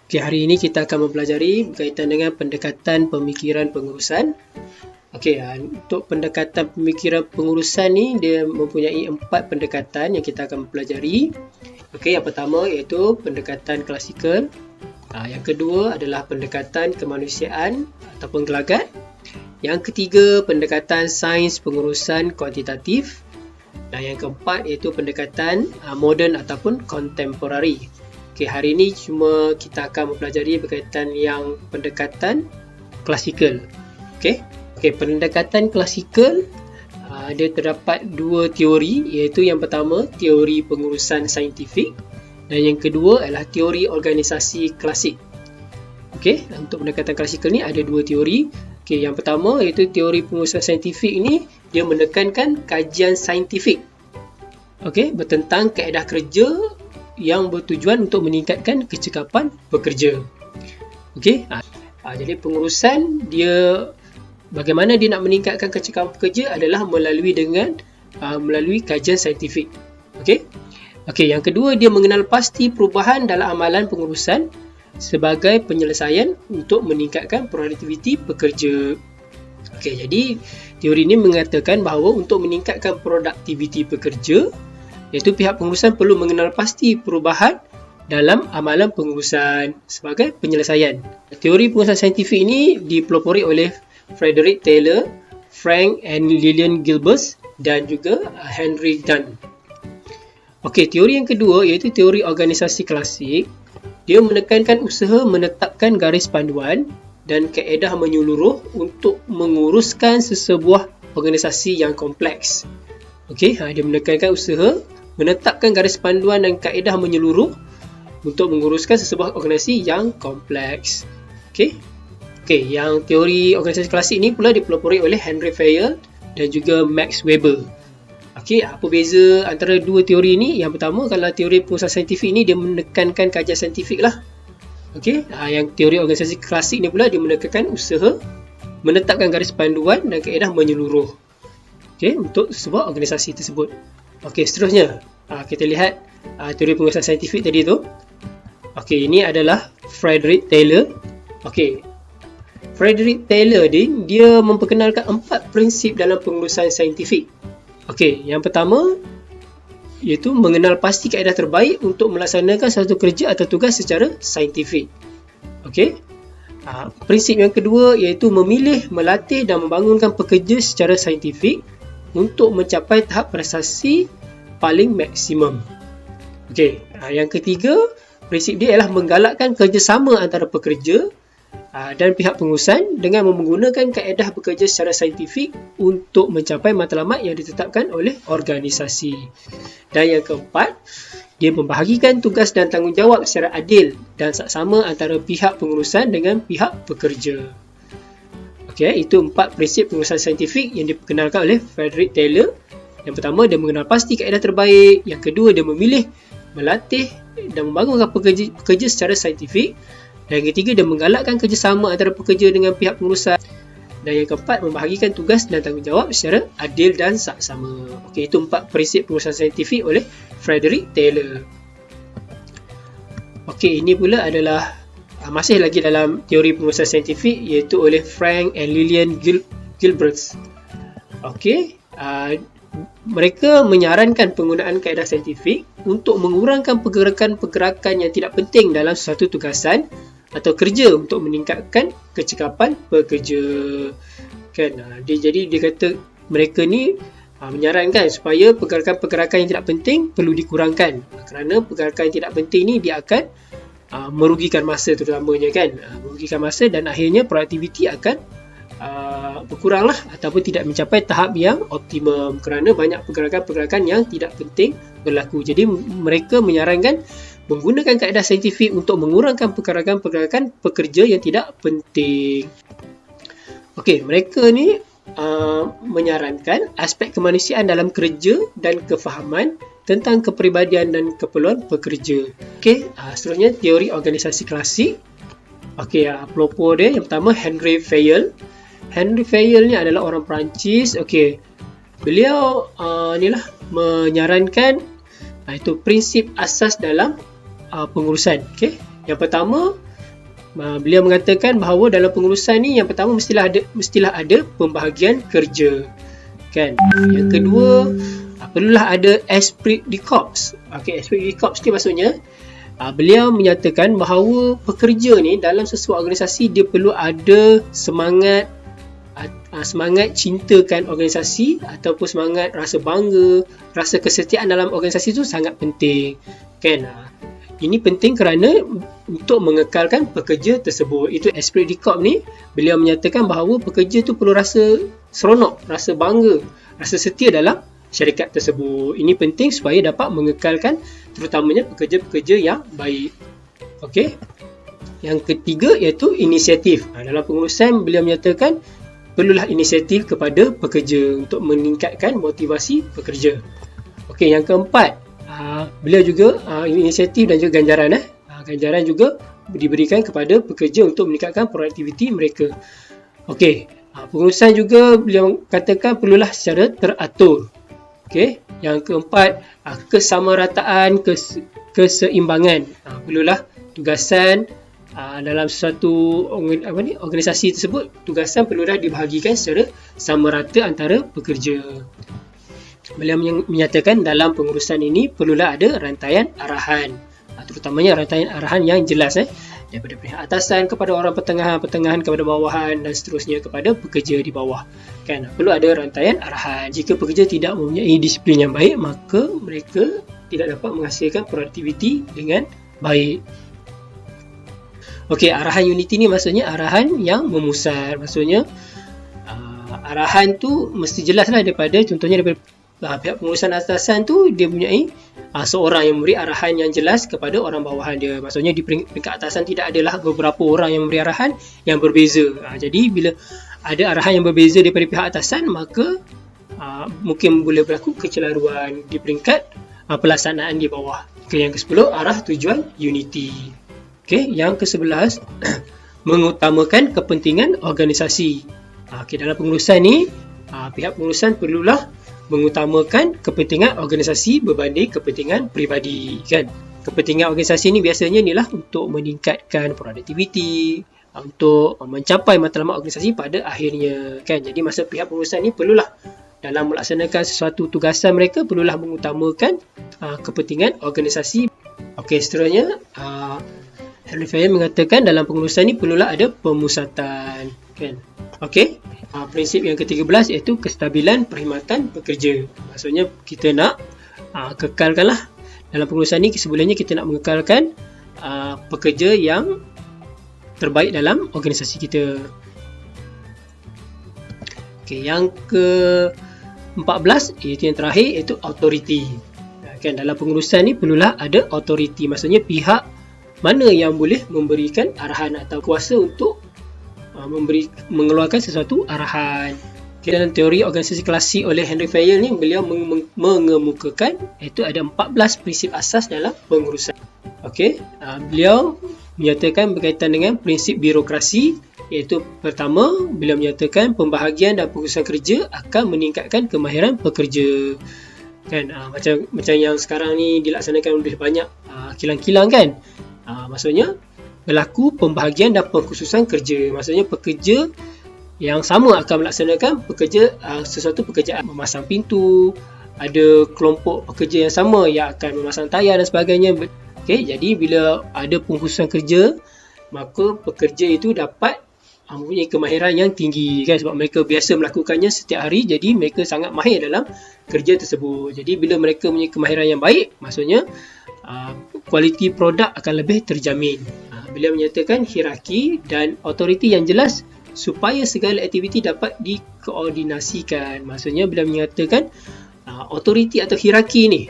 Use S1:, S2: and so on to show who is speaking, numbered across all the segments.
S1: Okey, hari ini kita akan mempelajari berkaitan dengan pendekatan pemikiran pengurusan. Okey, untuk pendekatan pemikiran pengurusan ni dia mempunyai 4 pendekatan yang kita akan mempelajari. Okey, yang pertama iaitu pendekatan klasikal. Yang kedua adalah pendekatan kemanusiaan ataupun gelagat. Yang ketiga, pendekatan sains pengurusan kuantitatif. Dan yang keempat iaitu pendekatan moden ataupun kontemporari. Okey, hari ini cuma kita akan mempelajari berkaitan yang pendekatan klasikal. Okey, pendekatan klasikal dia terdapat 2 teori, iaitu yang pertama teori pengurusan saintifik dan yang kedua adalah teori organisasi klasik. Okey, untuk pendekatan klasikal ni ada 2 teori. Okey, yang pertama iaitu teori pengurusan saintifik ni dia menekankan kajian saintifik. Okey, bertentang kaedah kerja yang bertujuan untuk meningkatkan kecekapan pekerja. Okey, jadi pengurusan dia bagaimana dia nak meningkatkan kecekapan pekerja adalah melalui kajian saintifik. Okey, yang kedua dia mengenal pasti perubahan dalam amalan pengurusan sebagai penyelesaian untuk meningkatkan produktiviti pekerja. Okey, jadi teori ini mengatakan bahawa untuk meningkatkan produktiviti pekerja, iaitu pihak pengurusan perlu mengenal pasti perubahan dalam amalan pengurusan sebagai penyelesaian. Teori pengurusan saintifik ini dipelopori oleh Frederick Taylor, Frank and Lillian Gilbert dan juga Henry Dunn. Okey, teori yang kedua iaitu teori organisasi klasik. Dia menekankan usaha menetapkan garis panduan dan kaedah menyeluruh untuk menguruskan sesebuah organisasi yang kompleks. Okey, dia menekankan usaha menetapkan garis panduan dan kaedah menyeluruh untuk menguruskan sesebuah organisasi yang kompleks. Okey, yang teori organisasi klasik ni pula dipelopori oleh Henry Fayol dan juga Max Weber. Okey, apa beza antara 2 teori ni? Yang pertama, kalau teori pengurusan saintifik ni dia menekankan kajian saintifik lah. Okey, yang teori organisasi klasik ni pula dia menekankan usaha menetapkan garis panduan dan kaedah menyeluruh. Okey, untuk sebuah organisasi tersebut. Okey, seterusnya kita lihat teori pengurusan saintifik tadi tu. Okey, ini adalah Frederick Taylor. Okey, Frederick Taylor dia memperkenalkan 4 prinsip dalam pengurusan saintifik. Okey, yang pertama iaitu mengenal pasti kaedah terbaik untuk melaksanakan satu kerja atau tugas secara saintifik. Okey, prinsip yang kedua iaitu memilih, melatih dan membangunkan pekerja secara saintifik untuk mencapai tahap prestasi paling maksimum. Okey, yang ketiga, prinsip dia ialah menggalakkan kerjasama antara pekerja dan pihak pengurusan dengan menggunakan kaedah bekerja secara saintifik untuk mencapai matlamat yang ditetapkan oleh organisasi. Dan yang keempat, dia membahagikan tugas dan tanggungjawab secara adil dan saksama antara pihak pengurusan dengan pihak pekerja. Okey, itu 4 prinsip pengurusan saintifik yang diperkenalkan oleh Frederick Taylor. Yang pertama, dia mengenal pasti kaedah terbaik. Yang kedua, dia memilih, melatih dan membangunkan pekerja secara saintifik. Dan yang ketiga, dia menggalakkan kerjasama antara pekerja dengan pihak pengurusan. Dan yang keempat, membahagikan tugas dan tanggungjawab secara adil dan saksama. Okey, itu 4 prinsip pengurusan saintifik oleh Frederick Taylor. Okey, ini pula adalah masih lagi dalam teori pengurusan saintifik iaitu oleh Frank and Lillian Gilbert. Okey, mereka menyarankan penggunaan kaedah saintifik untuk mengurangkan pergerakan-pergerakan yang tidak penting dalam suatu tugasan atau kerja untuk meningkatkan kecekapan pekerja. Jadi dia kata mereka ni menyarankan supaya pergerakan-pergerakan yang tidak penting perlu dikurangkan, kerana pergerakan yang tidak penting ni dia akan merugikan masa terutamanya merugikan masa dan akhirnya produktiviti akan berkuranglah ataupun tidak mencapai tahap yang optimum kerana banyak pergerakan-pergerakan yang tidak penting berlaku. Jadi mereka menyarankan menggunakan kaedah saintifik untuk mengurangkan pergerakan-pergerakan pekerja yang tidak penting. Okey, mereka ni menyarankan aspek kemanusiaan dalam kerja dan kefahaman tentang kepribadian dan keperluan pekerja. Okey, seterusnya teori organisasi klasik. Okey, pelopor dia yang pertama Henry Fayol. Henry Fayol ni adalah orang Perancis. Okey, beliau menyarankan itu prinsip asas dalam pengurusan. Okey, yang pertama beliau mengatakan bahawa dalam pengurusan ni yang pertama mestilah ada pembahagian kerja, kan. Yang kedua, perlulah ada esprit de corps. Okey, esprit de corps ni maksudnya beliau menyatakan bahawa pekerja ni dalam sesuatu organisasi dia perlu ada semangat cintakan organisasi ataupun semangat rasa bangga, rasa kesetiaan dalam organisasi tu sangat penting, kan. Ini penting kerana untuk mengekalkan pekerja tersebut. Itu esprit de corps ni, beliau menyatakan bahawa pekerja tu perlu rasa seronok, rasa bangga, rasa setia dalam syarikat tersebut. Ini penting supaya dapat mengekalkan terutamanya pekerja-pekerja yang baik. Okey. Yang ketiga iaitu inisiatif. Dalam pengurusan beliau menyatakan perlulah inisiatif kepada pekerja untuk meningkatkan motivasi pekerja. Okey, yang keempat, beliau juga inisiatif dan juga ganjaran. Ganjaran juga diberikan kepada pekerja untuk meningkatkan produktiviti mereka. Okey, pengurusan juga beliau katakan perlulah secara teratur. Okey, yang keempat, kesamarataan, keseimbangan. Perlulah tugasan dalam suatu organisasi tersebut, tugasan perlulah dibahagikan secara sama rata antara pekerja. Beliau menyatakan dalam pengurusan ini perlulah ada rantaian arahan, terutamanya rantaian arahan yang jelas daripada pihak atasan kepada orang pertengahan kepada bawahan dan seterusnya kepada pekerja di bawah, kan. Perlu ada rantaian arahan. Jika pekerja tidak mempunyai disiplin yang baik, maka mereka tidak dapat menghasilkan produktiviti dengan baik. Okey, arahan unity ni maksudnya arahan yang memusat. Maksudnya arahan tu mesti jelaslah daripada, contohnya daripada pihak pengurusan atasan tu dia mempunyai seorang yang memberi arahan yang jelas kepada orang bawahan dia. Maksudnya di peringkat atasan tidak adalah beberapa orang yang memberi arahan yang berbeza. Jadi bila ada arahan yang berbeza daripada pihak atasan, maka mungkin boleh berlaku kecelaruan di peringkat pelaksanaan di bawah. Okay, yang ke-10, arah tujuan unity. Okay, yang ke-11, mengutamakan kepentingan organisasi. Okay, dalam pengurusan ni, pihak pengurusan perlulah mengutamakan kepentingan organisasi berbanding kepentingan peribadi, kan. Kepentingan organisasi ni biasanya inilah untuk meningkatkan produktiviti, untuk mencapai matlamat organisasi pada akhirnya, kan. Jadi masa pihak pengurusan ni perlulah dalam melaksanakan sesuatu tugasan mereka perlulah mengutamakan kepentingan organisasi. Okey, seterusnya Henry Fayol mengatakan dalam pengurusan ni perlulah ada pemusatan, kan. Okey, prinsip yang ke-13 iaitu kestabilan perkhidmatan pekerja. Maksudnya kita nak kekalkanlah dalam pengurusan ni, sebenarnya kita nak mengekalkan pekerja yang terbaik dalam organisasi kita. Okey, yang ke-14 iaitu yang terakhir iaitu authority. Kan, dalam pengurusan ni perlulah ada authority. Maksudnya pihak mana yang boleh memberikan arahan atau kuasa untuk mengeluarkan sesuatu arahan. Okay, dalam teori organisasi klasik oleh Henry Fayol ni, beliau mengemukakan iaitu ada 14 prinsip asas dalam pengurusan. Okey, beliau menyatakan berkaitan dengan prinsip birokrasi, iaitu pertama, beliau menyatakan pembahagian dan pengurusan kerja akan meningkatkan kemahiran pekerja. Kan, macam yang sekarang ni dilaksanakan oleh banyak kilang-kilang, kan. Maksudnya berlaku pembahagian dan pengkhususan kerja. Maksudnya pekerja yang sama akan melaksanakan sesuatu pekerjaan, memasang pintu, ada kelompok pekerja yang sama yang akan memasang tayar dan sebagainya. Okey, jadi bila ada pengkhususan kerja, maka pekerja itu dapat mempunyai kemahiran yang tinggi, kan, sebab mereka biasa melakukannya setiap hari, jadi mereka sangat mahir dalam kerja tersebut. Jadi bila mereka mempunyai kemahiran yang baik, maksudnya kualiti produk akan lebih terjamin. Beliau menyatakan hierarki dan autoriti yang jelas supaya segala aktiviti dapat dikoordinasikan. Maksudnya beliau menyatakan autoriti atau hierarki ni,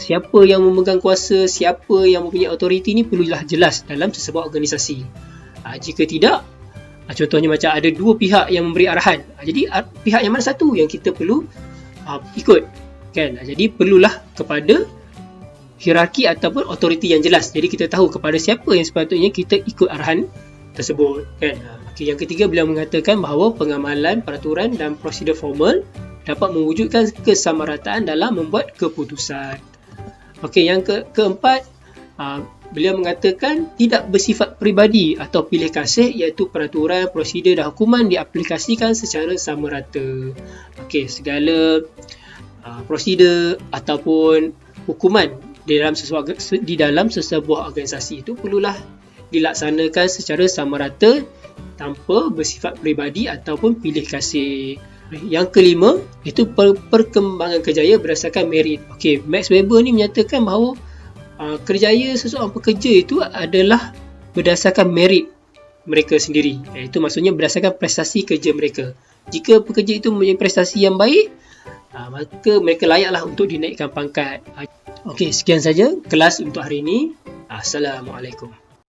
S1: siapa yang memegang kuasa, siapa yang mempunyai autoriti ni perlulah jelas dalam sesebuah organisasi. Jika tidak, contohnya macam ada dua pihak yang memberi arahan, jadi pihak yang mana satu yang kita perlu ikut, kan. Jadi perlulah kepada hierarki ataupun autoriti yang jelas. Jadi kita tahu kepada siapa yang sepatutnya kita ikut arahan tersebut, kan. Okay, yang ketiga, beliau mengatakan bahawa pengamalan peraturan dan prosedur formal dapat mewujudkan kesamarataan dalam membuat keputusan. Okey, yang keempat, beliau mengatakan tidak bersifat peribadi atau pilih kasih, iaitu peraturan, prosedur dan hukuman diaplikasikan secara sama rata. Okey, segala prosedur ataupun hukuman di dalam sesebuah organisasi itu perlulah dilaksanakan secara sama rata tanpa bersifat peribadi ataupun pilih kasih. Yang kelima, itu perkembangan kerjaya berdasarkan merit. Okey, Max Weber ni menyatakan bahawa kerjaya seseorang pekerja itu adalah berdasarkan merit mereka sendiri, iaitu maksudnya berdasarkan prestasi kerja mereka. Jika pekerja itu mempunyai prestasi yang baik, maka mereka layaklah untuk dinaikkan pangkat. Okey, sekian saja kelas untuk hari ini. Assalamualaikum.